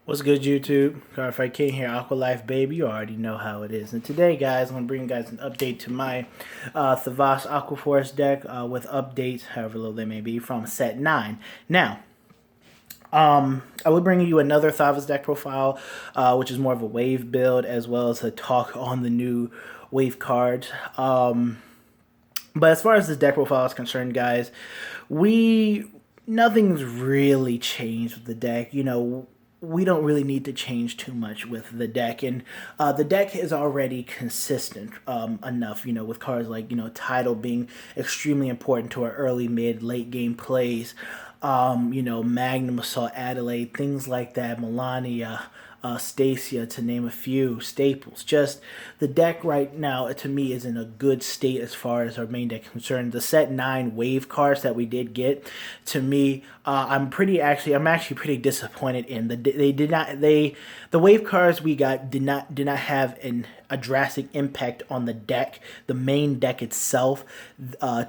What's good, YouTube? Cardfight King here, AQUA Life Baby. You already know how it is. And today, guys, I'm going to bring you guys an update to my Thavas Aqua Forest deck with updates, however little they may be, from set 9. Now, I will bring you another Thavas deck profile, which is more of a wave build, as well as a talk on the new wave cards. But as far as this deck profile is concerned, guys, nothing's really changed with the deck. We don't really need to change too much with the deck, and the deck is already consistent enough. With cards like Tidal being extremely important to our early, mid, late game plays. Magnum Assault, Adelaide, things like that, Melania, Stacia, to name a few staples. Just the deck right now, to me, is in a good state as far as our main deck is concerned. The set 9 wave cards that we did get, to me, I'm actually pretty disappointed in the wave cards we got did not have a drastic impact on the deck, the main deck itself,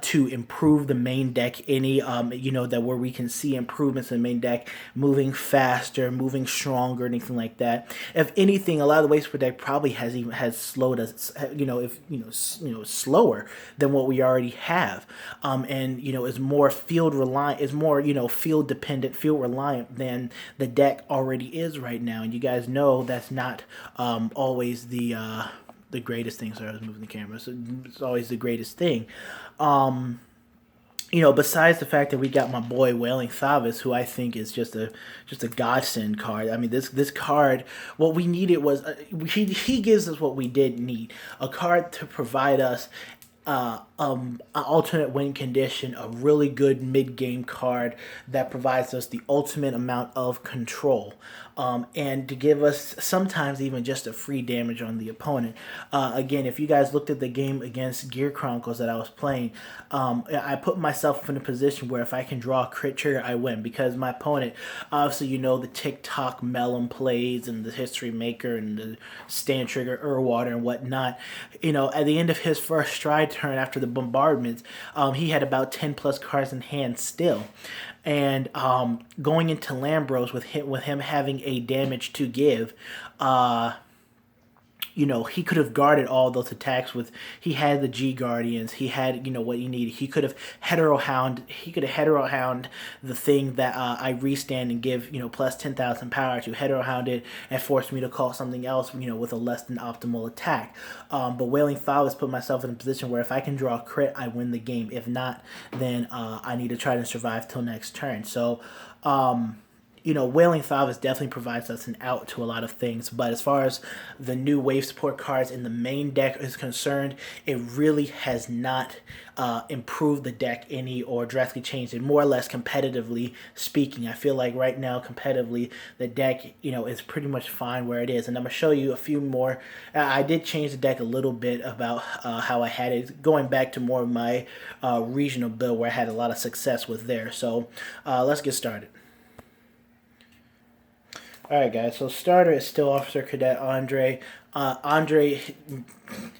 to improve the main deck any, that where we can see improvements in the main deck, moving faster, moving stronger, anything like that. If anything, a lot of the waves per deck probably has slowed us, slower than what we already have, and is more field reliant, is more field dependent, field reliant than the deck already is right now. And you guys know that's not always the greatest thing. Sorry, I was moving the camera. So it's always the greatest thing. Besides the fact that we got my boy Wailing Thavas, who I think is just a godsend card. I mean, this card, what we needed was he gives us what we did need, a card to provide us an alternate win condition, a really good mid-game card that provides us the ultimate amount of control, and to give us sometimes even just a free damage on the opponent. Again, if you guys looked at the game against Gear Chronicles that I was playing, I put myself in a position where if I can draw a crit trigger, I win, because my opponent, obviously, the TikTok melon plays and the History Maker and the stand trigger Urwater and whatnot. At the end of his first stride turn after the bombardment, he had about 10 plus cards in hand still. And going into Lambros with him having a damage to give, he could have guarded all those attacks with, he had the G Guardians, he had, what he needed. He could have Hetero Hound the thing that I restand and give, plus 10,000 power to Hetero Hound it and force me to call something else, with a less than optimal attack. But Wailing Thavas put myself in a position where if I can draw a crit, I win the game. If not, then I need to try to survive till next turn. So, Wailing Thavas definitely provides us an out to a lot of things. But as far as the new wave support cards in the main deck is concerned, it really has not improved the deck any or drastically changed it, more or less competitively speaking. I feel like right now, competitively, the deck, is pretty much fine where it is. And I'm going to show you a few more. I did change the deck a little bit about how I had it, going back to more of my regional build where I had a lot of success with there. So let's get started. Alright, guys, so starter is still Officer Cadet Andre. Andre,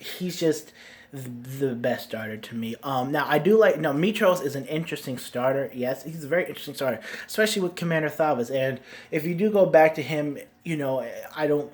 he's just the best starter to me. Now, I do like, Mitros is an interesting starter. Yes, he's a very interesting starter, especially with Commander Thavas. And if you do go back to him, I don't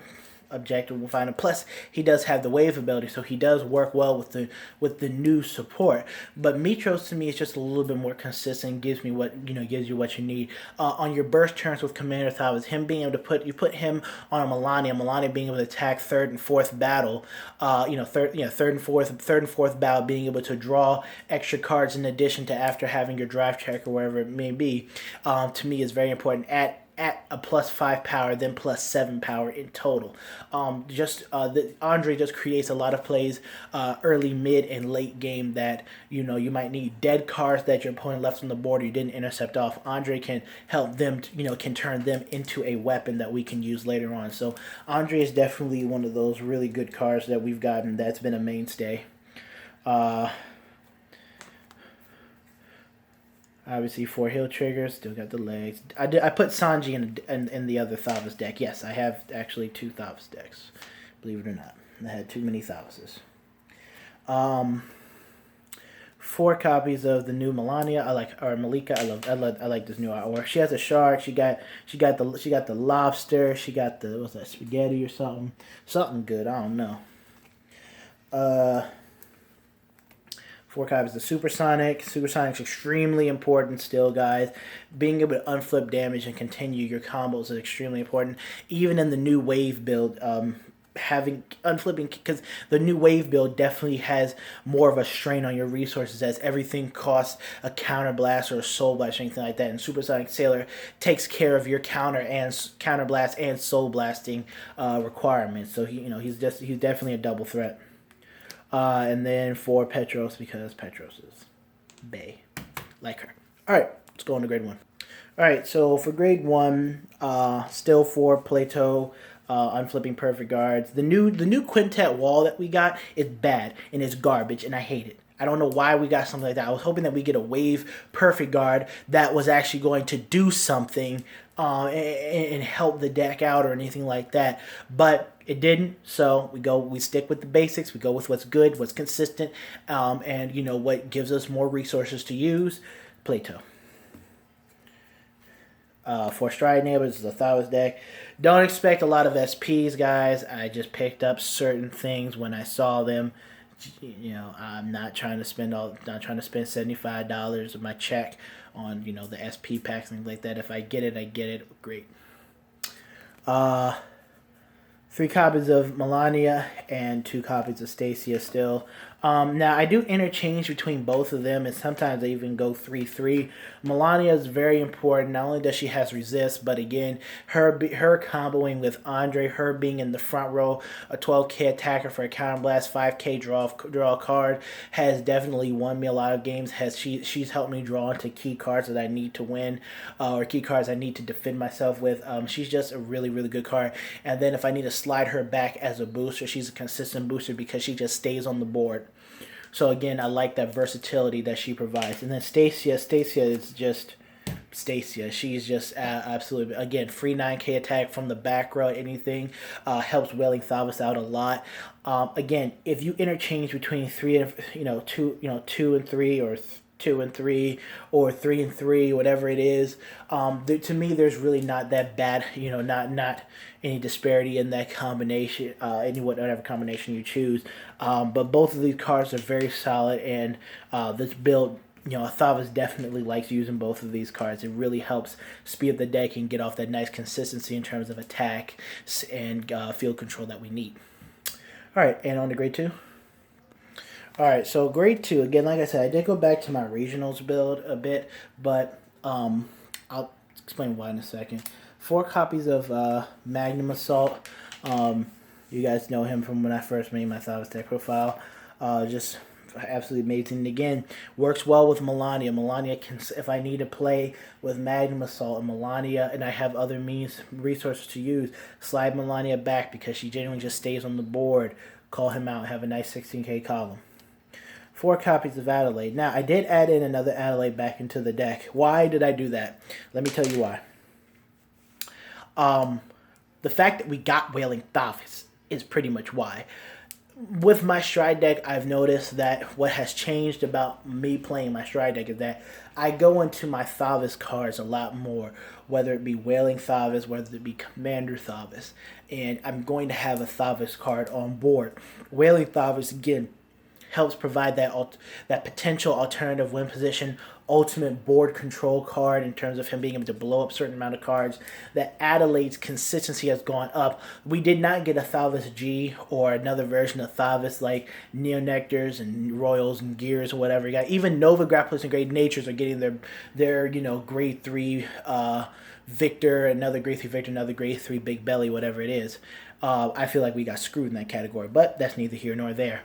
objective will find him. Plus, he does have the wave ability, so he does work well with the new support. But Mitros to me is just a little bit more consistent. Gives you what you need on your burst turns with Commander Thavas. Him being able to put him on a Melania being able to attack third and fourth battle. Third and fourth battle, being able to draw extra cards in addition to after having your drive check or wherever it may be. To me is very important at a +5 power, then +7 power in total. Andre just creates a lot of plays early, mid, and late game that you might need dead cards that your opponent left on the board or you didn't intercept off. Andre can help them, can turn them into a weapon that we can use later on. So Andre is definitely one of those really good cards that we've gotten that's been a mainstay. Obviously, 4 heal triggers. Still got the legs. I put Sanji in the other Thavas deck. Yes, I have actually 2 Thavas decks. Believe it or not, I had too many Thavases. 4 copies of the new Melania. Or Malika. I like this new artwork. She has a shark. She got the lobster. She got the, what's that, spaghetti or something? Something good. I don't know. 4 copies of Supersonic. Supersonic's extremely important still, guys. Being able to unflip damage and continue your combos is extremely important. Even in the new wave build, having unflipping, because the new wave build definitely has more of a strain on your resources, as everything costs a counter blast or a soul blast or anything like that, and Supersonic Sailor takes care of your counter blast and soul blasting requirements. So he's definitely a double threat. And then 4 Petros, because Petros is bae, like her. All right, let's go on to grade 1. All right, so for grade 1, still 4 Plato, unflipping perfect guards. The new quintet wall that we got is bad and it's garbage, and I hate it. I don't know why we got something like that. I was hoping that we get a wave perfect guard that was actually going to do something and help the deck out or anything like that, but it didn't. So we stick with the basics. We go with what's good, what's consistent, and what gives us more resources to use. Plato. For Stride Neighbors is a Thavas deck. Don't expect a lot of SPs, guys. I just picked up certain things when I saw them. I'm not trying to spend $75 of my check on the SP packs and things like that. If I get it, I get it. Great. 3 copies of Melania and 2 copies of Stacia still. Now, I do interchange between both of them, and sometimes I even go 3-3. Melania is very important. Not only does she has resist, but again, her comboing with Andre, her being in the front row, a 12k attacker for a counter blast, 5k draw a card, has definitely won me a lot of games. She's helped me draw into key cards that I need to win, or key cards I need to defend myself with. She's just a really, really good card. And then if I need to slide her back as a booster, she's a consistent booster because she just stays on the board. So again, I like that versatility that she provides. And then Stacia is just Stacia. She's just absolutely, again, free 9k attack from the back row. Anything helps Wailing Thavas out a lot. Again, if you interchange between 2 and 3, or 2 and 3, or 3 and 3, whatever it is, to me, there's really not that bad. Not any disparity in that combination, whatever combination you choose. But both of these cards are very solid, and this build, Thavas definitely likes using both of these cards. It really helps speed up the deck and get off that nice consistency in terms of attack and field control that we need. All right, and on to grade 2. All right, so grade 2, again, like I said, I did go back to my regionals build a bit, but I'll explain why in a second. 4 copies of Magnum Assault. You guys know him from when I first made my Thavas deck profile. Just absolutely amazing. And again, works well with Melania. Melania can, if I need to play with Magnum Assault and Melania, and I have other resources to use, slide Melania back because she genuinely just stays on the board. Call him out, have a nice 16k column. 4 copies of Adelaide. Now, I did add in another Adelaide back into the deck. Why did I do that? Let me tell you why. The fact that we got Wailing Thavas is pretty much why. With my Stride deck, I've noticed that what has changed about me playing my Stride deck is that I go into my Thavas cards a lot more, whether it be Wailing Thavas, whether it be Commander Thavas, and I'm going to have a Thavas card on board. Wailing Thavas, again, helps provide that potential alternative win position, ultimate board control card in terms of him being able to blow up a certain amount of cards. That Adelaide's consistency has gone up. We did not get a Thavas G or another version of Thavas like Neonectars and Royals and Gears or whatever you got. Even Nova Grapplers and Great Natures are getting their grade 3 Victor, another grade 3 Victor, another grade 3 Big Belly, whatever it is. I feel like we got screwed in that category, but that's neither here nor there.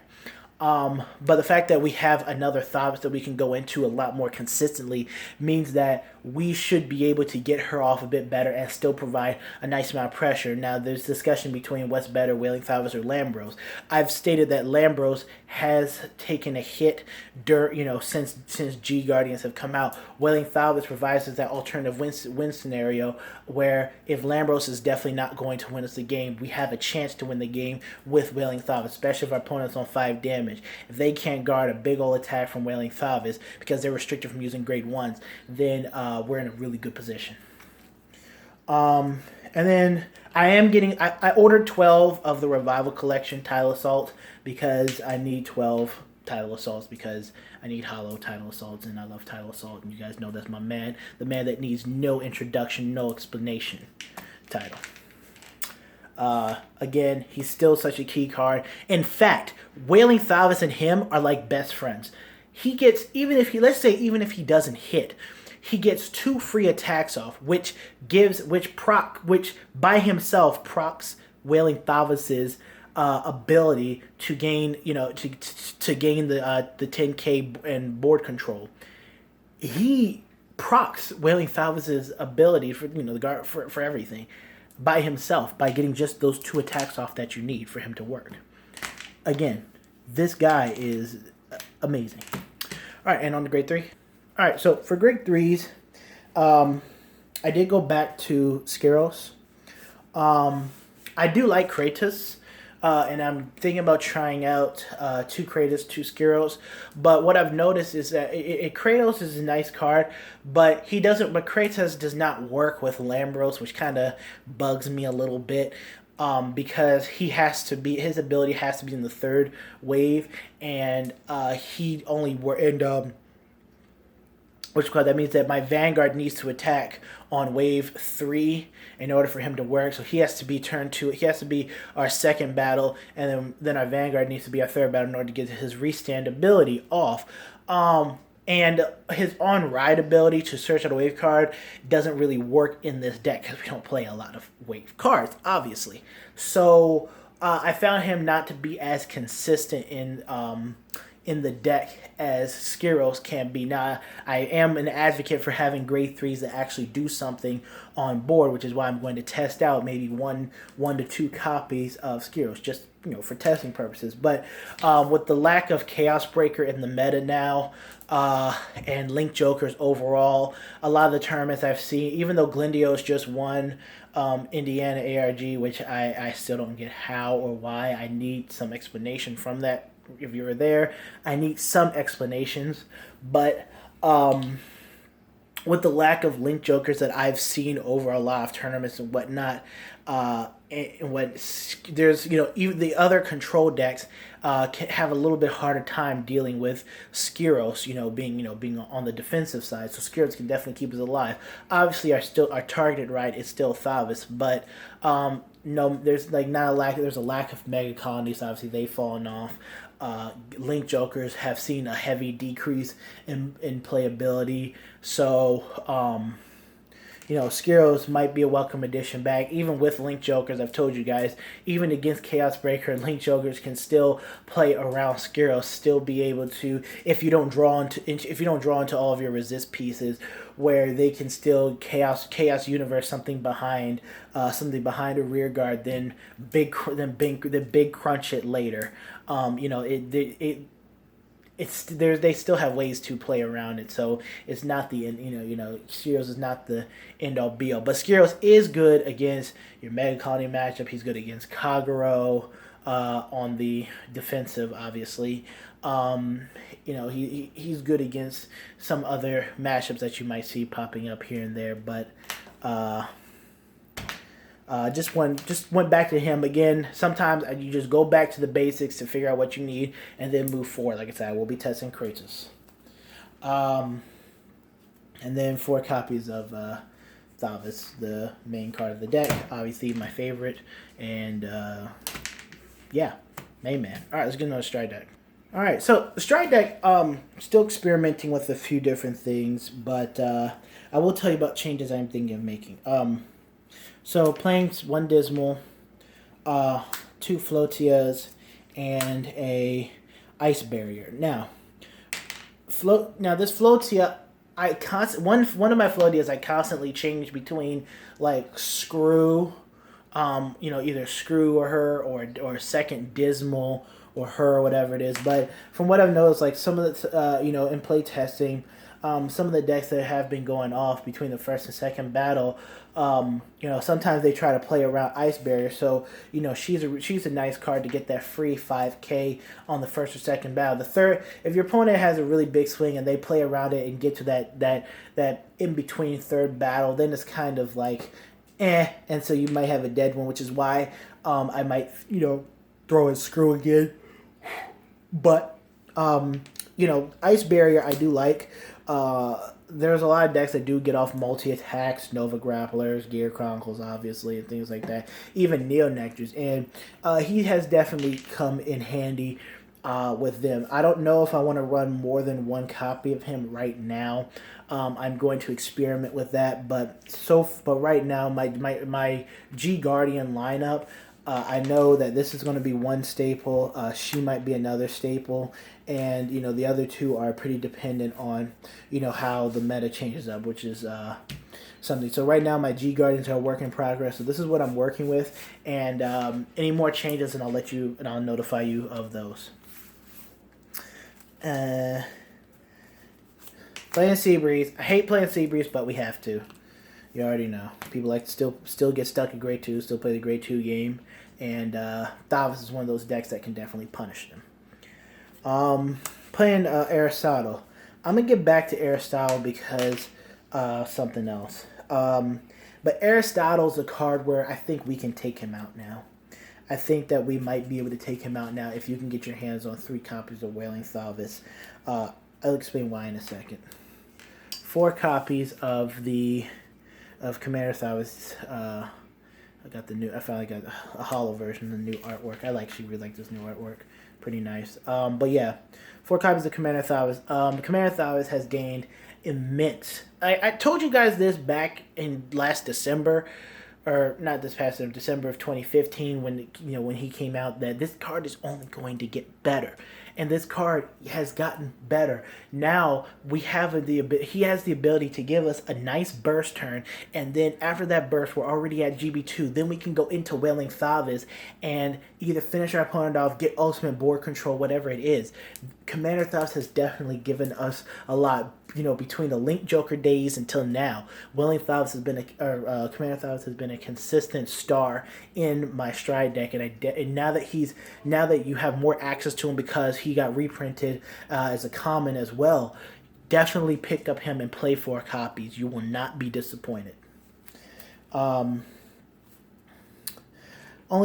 But the fact that we have another Thavas that we can go into a lot more consistently means that we should be able to get her off a bit better and still provide a nice amount of pressure. Now, there's discussion between what's better, Wailing Thavas or Lambros. I've stated that Lambros has taken a hit since G Guardians have come out. Wailing Thavas provides us that alternative win scenario where if Lambros is definitely not going to win us the game, we have a chance to win the game with Wailing Thavas, especially if our opponent's on 5 damage. If they can't guard a big old attack from Wailing Thavas because they're restricted from using grade 1s, then we're in a really good position. And then I ordered 12 of the Revival Collection Tile Assault because I need 12 Tile Assaults because I need hollow Tile Assaults, and I love Tile Assault, and you guys know that's my man. The man that needs no introduction, no explanation title. Again, he's still such a key card. In fact, Wailing Thavas and him are like best friends. He gets, even if he doesn't hit, he gets 2 free attacks off, which by himself procs Wailing Thavas's ability to gain, to gain the 10k and board control. He procs Wailing Thavas's ability for the guard for everything by himself, by getting just those 2 attacks off that you need for him to work. Again, this guy is amazing. All right, and on to grade 3. All right, so for grade 3s, I did go back to Skiros. I do like Kratos, and I'm thinking about trying out 2 Kratos, 2 Skiros. But what I've noticed is that Kratos is a nice card, but Kratos does not work with Lambros, which kind of bugs me a little bit. Because his ability has to be in the 3rd wave, and he only that means that my Vanguard needs to attack on wave 3 in order for him to work. So he has to be our 2nd battle, and then our Vanguard needs to be our 3rd battle in order to get his restand ability off. And his on-ride ability to search out a wave card doesn't really work in this deck because we don't play a lot of wave cards, obviously. So I found him not to be as consistent in the deck as Skiros can be. Now, I am an advocate for having grade 3s that actually do something on board, which is why I'm going to test out maybe one to 2 copies of Skiros, just for testing purposes. But with the lack of Chaos Breaker in the meta now, and Link Jokers overall, a lot of the tournaments I've seen, even though Glendio's just won Indiana ARG, which I still don't get how or why. I need some explanation from that. If you were there, I need some explanations. But with the lack of Link Jokers that I've seen over a lot of tournaments and whatnot, there's even the other control decks can have a little bit harder time dealing with Skiros, being on the defensive side. So Skiros can definitely keep us alive. Obviously, our targeted right is still Thavas, but no, there's there's a lack of mega colonies. Obviously, they've fallen off. Link Jokers have seen a heavy decrease in playability. So, Skiros might be a welcome addition back. Even with Link Jokers, I've told you guys, even against Chaos Breaker, Link Jokers can still play around Skiros, still be able to, if you don't draw into all of your resist pieces, where they can still chaos universe something behind a rear guard, then big crunch it later. They still have ways to play around it, so it's not the Skiros is not the end all be all. But Skiros is good against your Mega Colony matchup. He's good against Kagero on the defensive, obviously. He's good against some other matchups that you might see popping up here and there, but just went back to him again. Sometimes you just go back to the basics to figure out what you need and then move forward. Like I said, I will be testing Kratos. And then 4 copies of Thavas, the main card of the deck. Obviously my favorite. And main man. Alright, let's get another Stride deck. Alright, so the Stride deck, still experimenting with a few different things, but I will tell you about changes I'm thinking of making. So playing 1 Dismal, 2 Floatias, and a Ice Barrier. Now this Floatia, one of my flow deals I constantly change between like screw, either screw or her or second dismal or her or whatever it is. But from what I've noticed, like some of the in play testing, some of the decks that have been going off between the first and second battle, sometimes they try to play around Ice Barrier. So she's a nice card to get that free 5K on the first or second battle. The third, if your opponent has a really big swing and they play around it and get to that in between third battle, then it's kind of like and so you might have a dead one, which is why I might throw in screw again. But Ice Barrier I do like. There's a lot of decks that do get off multi-attacks, Nova Grapplers, Gear Chronicles, obviously, and things like that. Even Neo Nectars. And he has definitely come in handy with them. I don't know if I want to run more than one copy of him right now. I'm going to experiment with that. But right now, my G Guardian lineup, I know that this is going to be one staple. She might be another staple. And, the other two are pretty dependent on, how the meta changes up, which is something. So right now my G Guardians are a work in progress. So this is what I'm working with. And any more changes, and I'll notify you of those. Playing Seabreeze. I hate playing Seabreeze, but we have to. You already know. People like to still get stuck in Grade 2, still play the Grade 2 game. And Thavas is one of those decks that can definitely punish them. Playing Aristotle. I'm going to get back to Aristotle because something else. But Aristotle's a card where I think we can take him out now. I think that we might be able to take him out now if you can get your hands on 3 copies of Wailing Thavas. I'll explain why in a second. 4 copies of Commander Thavas. I finally got a hollow version of the new artwork. She really like this new artwork. Pretty nice. But yeah, 4 copies of Commander Thavas. Commander Thavas has gained immense. I told you guys this back in last December, or not this past December of 2015 when he came out, that this card is only going to get better. And this card has gotten better. Now he has the ability to give us a nice burst turn, and then after that burst, we're already at GB2. Then we can go into Wailing Thavas and either finish our opponent off, get ultimate board control, whatever it is. Commander Thavas has definitely given us a lot. Between the Link Joker days until now, Wailing Thavas has been Commander Thavas has been a consistent star in my Stride deck, and now that you have more access to him because he got reprinted as a common as well, definitely pick up him and play 4 copies. You will not be disappointed. Only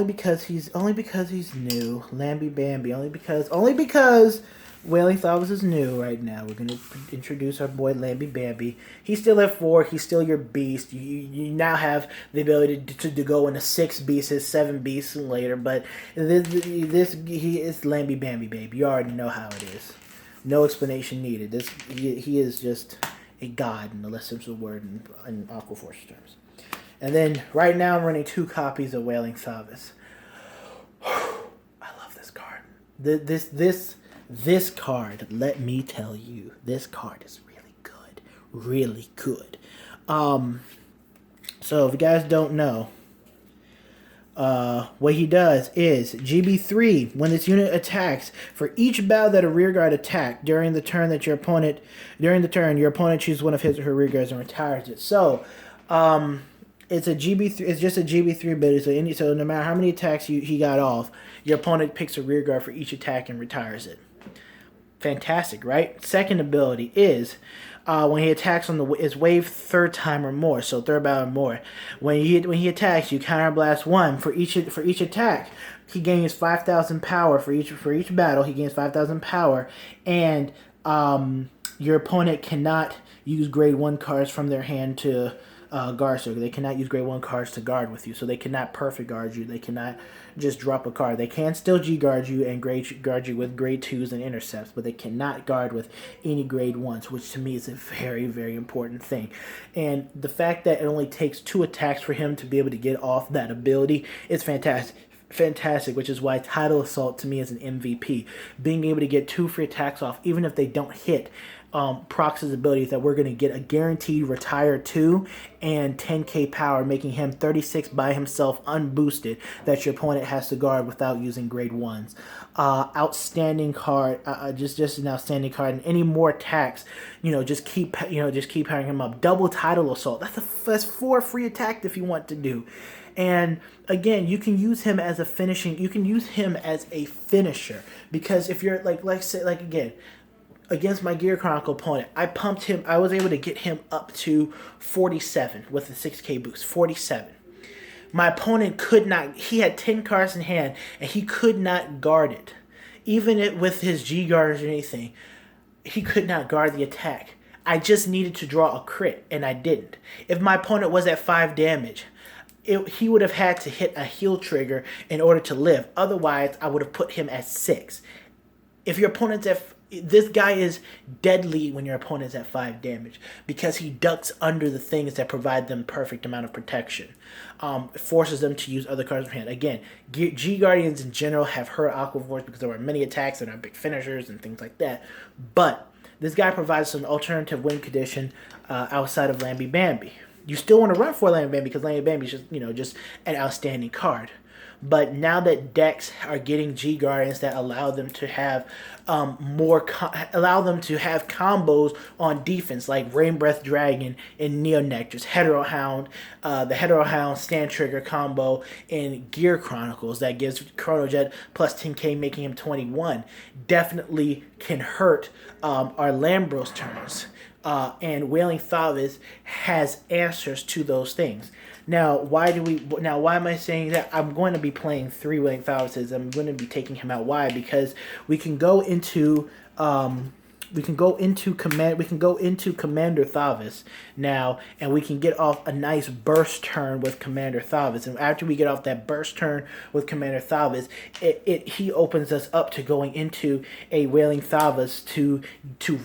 because he's new, Lamby Bambi. Only because Wailing Thavas is new right now. We're going to introduce our boy Lamby Bambi. He's still at 4. He's still your beast. You now have the ability to go into 6 beasts, 7 beasts later. But he is Lamby Bambi, baby. You already know how it is. No explanation needed. He is just a god in the less simple word in Aqua Force terms. And then right now I'm running 2 copies of Wailing Thavas. I love this card. This card, let me tell you, this card is really good. Really good. So if you guys don't know, what he does is GB3, when this unit attacks, for each battle that a rearguard attacked your opponent chooses one of his or her rearguards and retires it. So, it's a GB3. It's just a GB3 ability. So no matter how many attacks he got off, your opponent picks a rearguard for each attack and retires it. Fantastic, right? Second ability is when he attacks on his wave 3rd time or more, so 3rd battle or more. When he attacks, you counterblast 1 for each attack. He gains 5,000 power for each battle. He gains 5,000 power, and your opponent cannot use grade 1 cards from their hand to guard. So they cannot use grade 1 cards to guard with you. So they cannot perfect guard you. They cannot just drop a card. They can still G guard you and guard you with grade 2s and intercepts, but they cannot guard with any grade 1s, which to me is a very, very important thing. And the fact that it only takes 2 attacks for him to be able to get off that ability is fantastic. fantastic, which is why Tidal Assault to me is an MVP. Being able to get 2 free attacks off, even if they don't hit, Prox's abilities that we're going to get a guaranteed retire 2 and 10k power, making him 36 by himself unboosted that your opponent has to guard without using grade 1s. Outstanding card, just an outstanding card, and any more attacks, just keep powering him up. Double Tidal Assault, that's 4 free attacks if you want to do. And again, you can use him as a finisher, because if you're again, against my Gear Chronicle opponent, I was able to get him up to 47 with a 6k boost, 47. My opponent he had 10 cards in hand, and he could not guard it. Even with his G guards or anything, he could not guard the attack. I just needed to draw a crit, and I didn't. If my opponent was at 5 damage, he would have had to hit a heal trigger in order to live. Otherwise, I would have put him at 6. If your opponent's this guy is deadly when your opponent's at 5 damage because he ducks under the things that provide them perfect amount of protection. It forces them to use other cards in hand. Again, G Guardians in general have hurt Aqua Force because there were many attacks and are big finishers and things like that. But this guy provides an alternative win condition outside of Lambie Bambi. You still want to run for Lambie Bambi because Lambie Bambi is just an outstanding card. But now that decks are getting G Guardians that allow them to have combos on defense, like Rain Breath Dragon and Neo Nectar's Hetero Hound, the Hetero Hound Stand Trigger combo in Gear Chronicles that gives Chrono Jet plus 10k, making him 21, definitely can hurt our Lambros turns. And Wailing Thavas has answers to those things. Now, why am I saying that? I'm going to be playing 3 Wailing Thavases. I'm going to be taking him out. Why? Because we can go into Commander Thavas now, and we can get off a nice burst turn with Commander Thavas. And after we get off that burst turn with Commander Thavas, he opens us up to going into a Wailing Thavas to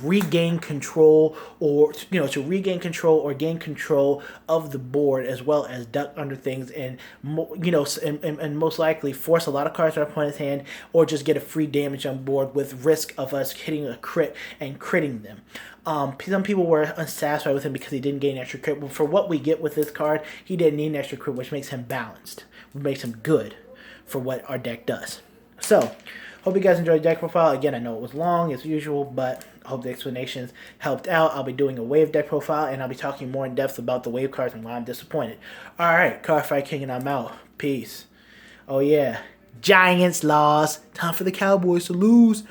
regain control or gain control of the board, as well as duck under things and most likely force a lot of cards to our opponent's hand, or just get a free damage on board with risk of us hitting a crit and critting them. Some people were unsatisfied with him because he didn't gain extra crit. But for what we get with this card, he didn't need an extra crit, which makes him balanced. Which makes him good for what our deck does. So, hope you guys enjoyed the deck profile. Again, I know it was long as usual, but I hope the explanations helped out. I'll be doing a wave deck profile, and I'll be talking more in depth about the wave cards and why I'm disappointed. Alright, Cardfight King, and I'm out. Peace. Oh yeah. Giants lost. Time for the Cowboys to lose.